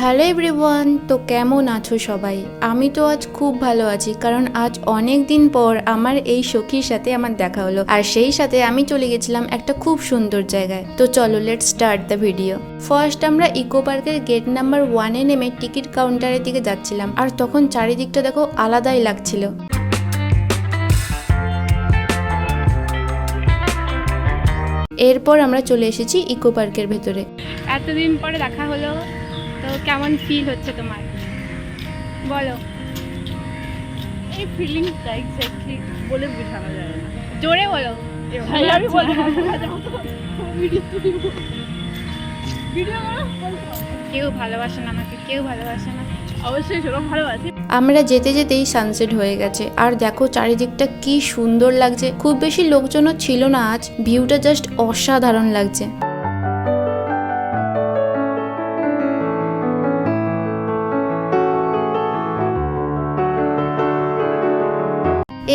Hello everyone, তো কেমন আছো সবাই? আমি তো আজ খুব ভালো আছি, কারণ আজ অনেক দিন পর আমার এই সখীর সাথে আমার দেখা হলো। আর সেই সাথে আমি চলে গেছিলাম একটা খুব সুন্দর জায়গায়। তো চলো let's start the video. First আমরা ইকো পার্কের গেট নাম্বার 1-এ নেমে টিকিট কাউন্টারের দিকে যাচ্ছিলাম, আর তখন চারিদিকটা দেখো আলাদাই লাগছিল। এরপর আমরা চলে এসেছি ইকো পার্কের ভেতরে। এতদিন পরে দেখা হলো, তো কেমন ফিল হচ্ছে তোমার বলো? এই ফিলিংসটা এক্স্যাক্টলি বলে বোঝানো যায় না। জোরে বলো। ভাই আমি বলবো ভিডিও কেউ ভালোবাসে না আমাকে, কেউ ভালোবাসে না। অবশ্যই সেরকম ভালোবাসি। আমরা যেতে যেতেই সানসেট হয়ে গেছে, আর দেখো চারিদিকটা কি সুন্দর লাগছে। খুব বেশি লোকজনও ছিল না আজ, ভিউটা জাস্ট অসাধারণ লাগছে।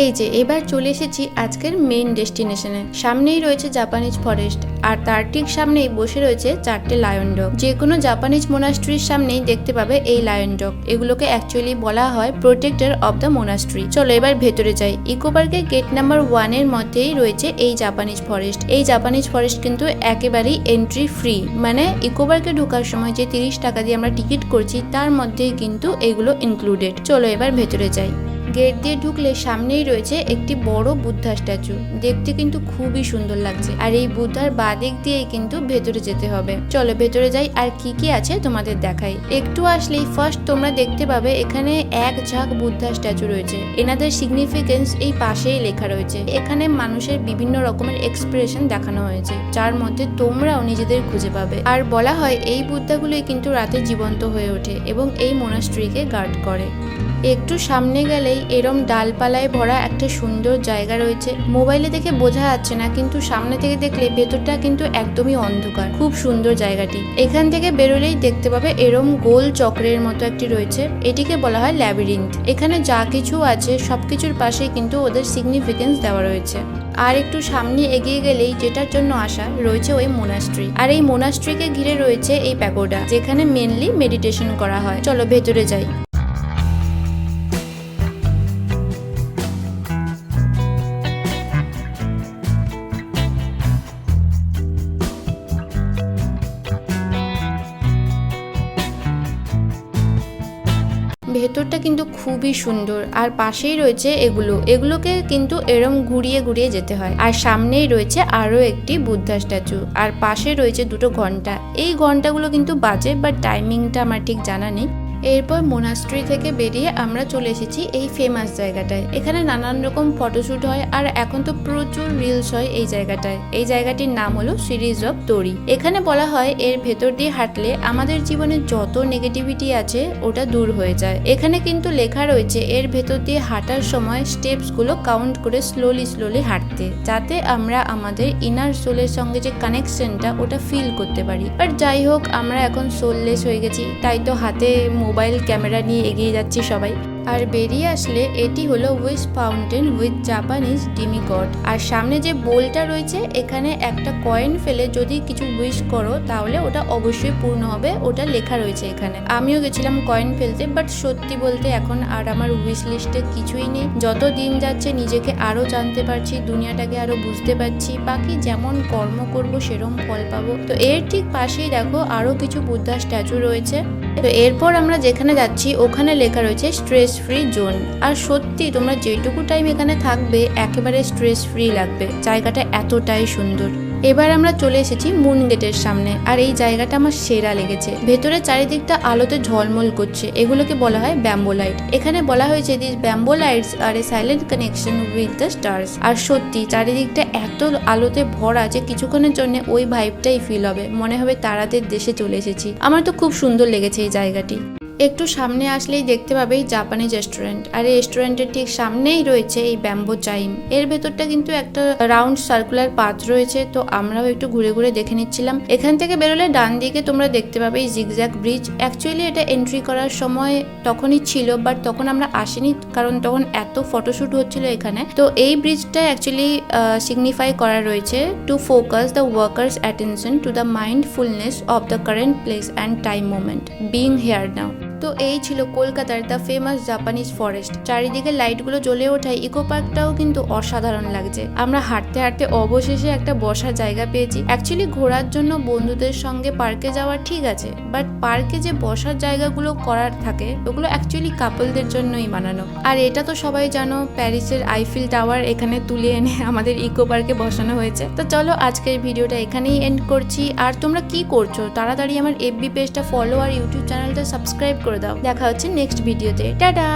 এই যে এবার চলে এসেছি আজকের মেইন ডেস্টিনেশনে। সামনেই রয়েছে জাপানিজ ফরেস্ট, আর তার ঠিক সামনেই বসে রয়েছে 4টে লায়ন ডগ। যে কোনো জাপানিজ মোনাস্ট্রির সামনেই দেখতে পাবে এই লায়ন ডগ। এগুলোকে অ্যাকচুয়ালি বলা হয় প্রোটেক্টর অব দ্য মোনাস্ট্রি। চলো এবার ভেতরে যাই। ইকো পার্কের গেট নাম্বার 1-এর মধ্যেই রয়েছে এই জাপানিজ ফরেস্ট। এই জাপানিজ ফরেস্ট কিন্তু একেবারেই এন্ট্রি ফ্রি, মানে ইকো পার্কে ঢোকার সময় যে 30 টাকা দিয়ে আমরা টিকিট করছি তার মধ্যেই কিন্তু এগুলো ইনক্লুডেড। চলো এবার ভেতরে যাই। গেট দিয়ে ঢুকলে সামনেই রয়েছে একটি বড় বুদ্ধা স্ট্যাচু। দেখতে কিন্তু খুবই সুন্দর লাগছে, আর এই বুদ্ধার বাঁ দিক দিয়েই কিন্তু ভেতরে যেতে হবে। চলো ভেতরে যাই, আর কি কি আছে তোমাদের দেখাই। একটু আসলেই ফার্স্ট তোমরা দেখতে পাবে এখানে এক ঝাঁক বুদ্ধা স্ট্যাচু রয়েছে। এনাদের সিগনিফিকেন্স এই পাশেই লেখা রয়েছে। এখানে মানুষের বিভিন্ন রকমের এক্সপ্রেশন দেখানো হয়েছে, যার মধ্যে তোমরাও নিজেদের খুঁজে পাবে। আর বলা হয় এই বুদ্ধাগুলোই কিন্তু রাতে জীবন্ত হয়ে ওঠে এবং এই মোনাস্ট্রিকে গার্ড করে। একটু সামনে গেলেই এরম ডালপালায় ভরা একটা সুন্দর জায়গা রয়েছে। মোবাইলে দেখে বোঝা যাচ্ছে না, কিন্তু সামনে থেকে দেখলে ভেতরটা কিন্তু একদমই অন্ধকার। খুব সুন্দর জায়গাটি। এখান থেকে বেরোলেই দেখতে পাবে এরম গোল চক্রের মতো একটি রয়েছে। এটিকে বলা হয় ল্যাবিরিন্থ। এখানে যা কিছু আছে সবকিছুর পাশেই কিন্তু ওদের সিগনিফিকেন্স দেওয়া রয়েছে। আর একটু সামনে এগিয়ে গেলেই যেটার জন্য আসা রয়েছে ওই মোনাস্ট্রি, আর এই মোনাস্ট্রিকে ঘিরে রয়েছে এই প্যাগোডা, যেখানে মেনলি মেডিটেশন করা হয়। চলো ভেতরে যাই। ভেতরটা কিন্তু খুবই সুন্দর, আর পাশেই রয়েছে এগুলোকে কিন্তু এরম ঘুরিয়ে ঘুরিয়ে যেতে হয়। আর সামনেই রয়েছে আরো একটি বুদ্ধা স্ট্যাচু, আর পাশে রয়েছে দুটো ঘন্টা। এই ঘন্টাগুলো কিন্তু বাজে, বাট টাইমিংটা আমার ঠিক জানা নেই। এরপর মোনাস্ট্রি থেকে বেরিয়ে আমরা চলে এসেছি এই ফেমাস জায়গাটায়। এখানে নানান রকম ফটোশুট হয়, আর এখন তো প্রচুর রিলস হয় এই জায়গাটায়। এই জায়গাটির নাম হলো সিরিজ অফ তোরি। এখানে বলা হয় এর ভেতর দিয়ে হাঁটলে আমাদের জীবনে যত নেগেটিভিটি আছে ওটা দূর হয়ে যায়। এখানে কিন্তু লেখা রয়েছে এর ভেতর দিয়ে হাঁটার সময় স্টেপস গুলো কাউন্ট করে স্লোলি হাঁটতে, যাতে আমরা আমাদের ইনার সোলের সঙ্গে যে কানেকশনটা ওটা ফিল করতে পারি। বাট যাই হোক, আমরা এখন সোললেস হয়ে গেছি, তাই তো হাতে মোবাইল ক্যামেরা নিয়ে এগিয়ে যাচ্ছি সবাই। আর বেরিয়ে আসলে এটি হলো উইশ ফাউন্টেন উইথ জাপানিজ ডিমিগড। আর সামনে যে বোলটা রয়েছে, এখানে একটা কয়েন ফেলে যদি কিছু উইশ করো তাহলে ওটা অবশ্যই পূর্ণ হবে, ওটা লেখা রয়েছে এখানে। আমিও গেছিলাম কয়েন ফেলতে, বাট সত্যি বলতে এখন আর আমার উইশ লিস্টে কিছুই নেই। যত দিন যাচ্ছে নিজেকে আরো জানতে পারছি, দুনিয়াটাকে আরো বুঝতে পারছি। বাকি যেমন কর্ম করব সেরকম ফল পাবো। তো এর ঠিক পাশেই দেখো আরো কিছু বুদ্ধা স্ট্যাচু রয়েছে। তো এরপর আমরা যেখানে যাচ্ছি ওখানে লেখা রয়েছে স্ট্রেস ফ্রি জোন। আর সত্যি তোমরা যেটুকু টাইম এখানে থাকবে একেবারে স্ট্রেস ফ্রি লাগবে। জায়গাটা এতটাই সুন্দর। এবার আমরা চলে এসেছি মুন গেটের সামনে, আর এই জায়গাটা আমার সেরা লেগেছে। ভেতরে চারিদিকটা আলোতে ঝলমল করছে। এগুলোকে বলা হয় ব্যাম্বো লাইট। এখানে বলা হয়েছে this bamboo lights are a silent connection with the stars. আর সত্যি চারিদিকটা এত আলোতে ভরা যে কিছুক্ষণের জন্য ওই ভাইবটাই ফিল হবে, মনে হবে তারাদের দেশে চলে এসেছি। আমার তো খুব সুন্দর লেগেছে এই জায়গাটি। একটু সামনে আসলেই দেখতে পাবে এই জাপানিজ রেস্টুরেন্ট, আর এই রেস্টুরেন্টের ঠিক সামনেই রয়েছে এই ব্যাম্বো চাইম। এর ভেতরটা কিন্তু একটা রাউন্ড সার্কুলার পাথ রয়েছে, তো আমরাও একটু ঘুরে ঘুরে দেখে নিচ্ছিলাম। এখান থেকে বেরোলে ডান দিকে তোমরা দেখতে পাবে এই জিগজ্যাগ ব্রিজ। অ্যাকচুয়ালি এটা এন্ট্রি করার সময় তখনই ছিল, বাট তখন আমরা আসিনি কারণ তখন এত ফটোশুট হচ্ছিল এখানে। তো এই ব্রিজটা অ্যাকচুয়ালি সিগনিফাই করা রয়েছে to focus the workers attention to the mindfulness of the current place and time moment being hair নাও। তো এই ছিল কলকাতার দ্য ফেমাস জাপানিজ ফরেস্ট। চারিদিকে লাইটগুলো জ্বলে ওঠায় ইকো পার্কটাও কিন্তু অসাধারণ লাগছে। আমরা হাঁটতে হাঁটতে অবশেষে একটা বসার জায়গা পেয়েছি। অ্যাকচুয়ালি ঘোরার জন্য বন্ধুদের সঙ্গে পার্কে যাওয়া ঠিক আছে, বাট পার্কে যে বসার জায়গাগুলো করার থাকে ওগুলো অ্যাকচুয়ালি কাপলদের জন্যই বানানো। আর এটা তো সবাই জানো, প্যারিসের আইফেল টাওয়ার এখানে তুলে এনে আমাদের ইকো পার্কে বসানো হয়েছে। তো চলো আজকের ভিডিওটা এখানেই এন্ড করছি। আর তোমরা কি করছো, তাড়াতাড়ি আমার এফবি পেজটা ফলো আর ইউটিউব চ্যানেলটা সাবস্ক্রাইব করে দাও। দেখা হচ্ছে নেক্সট ভিডিওতে। টাটা।